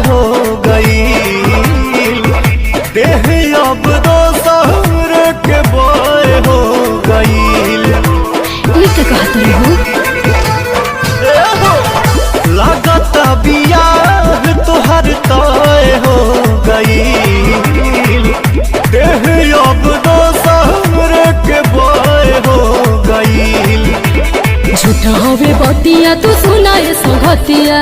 हो गई देह अब दोसर के बाय हो गई। ये क्या कहते हो? लागत बियाह तोहर तय हो गई देह अब दोसर के बाय हो गई। झूठा हवे बतिया तू सुनाए संगतिया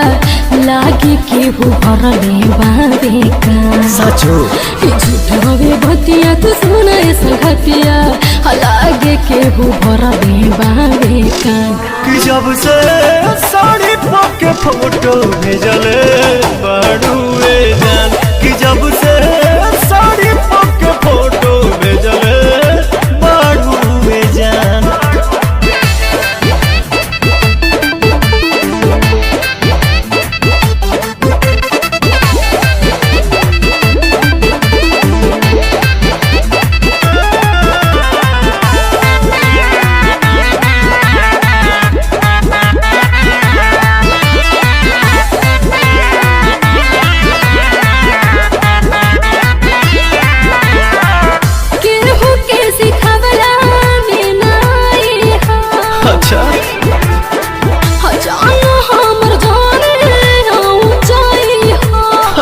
लागे केहू भरले बाबे का सचो झूठा हवे बतिया तू सुनाए संगतिया लागे केहू भरले बाबे का। कि जब से साड़ी पके फोटो भेजले बड़ुए जान कि जब से साड़ी पके फोटो भेजले बड़ुए जान। अच्छा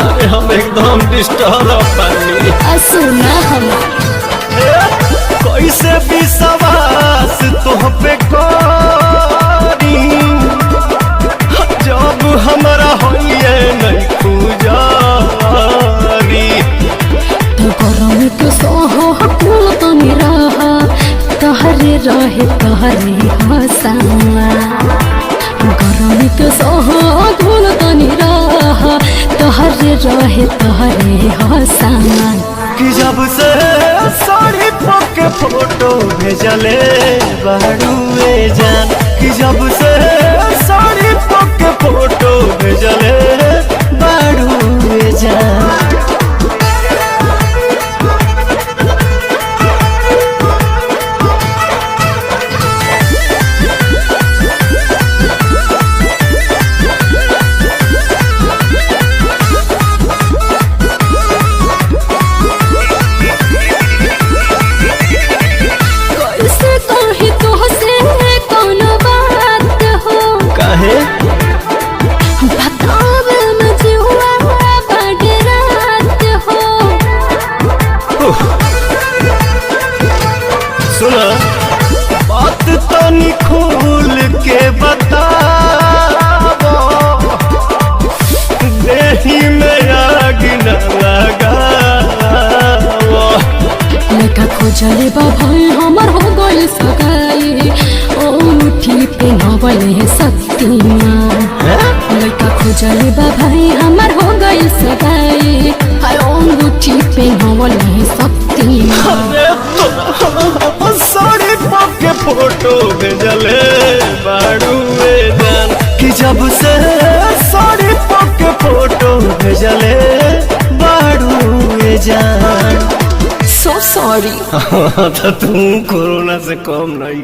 अरे हम एकदम डिस्टर्ब बनी। सुना हम कैसे विश्वास तुह पे करी जब हमारा होइए नहीं पूजारी। तो गरम के सोहो कुल तो निराहा तहरे रहे तहरे हसावा गरम के सोहो कुल तो निराहा तहरे रहे तहरे हसावा। कि जब से साड़ी पके फोटो भेजले बड़ुए जान कि जब से साड़ी पके फोटो भेजले बड़ुए जान। सुना बात तनी खोल के बताओ देही में आग न लगाओ। लड़का खोजले भाई हमर हो गई सगाई ओ मुट्ठी पे नवले शक्तिमान। लड़का खोजले भाई हमर हो गई सगाई ओ मुट्ठी पे नवले शक्तिमान। साड़ी पके फोटो भेजले बड़ुए जान कि जब से साड़ी पके फोटो भेजले बड़ुए जान। So sorry। तो तुम कोरोना से कम नहीं।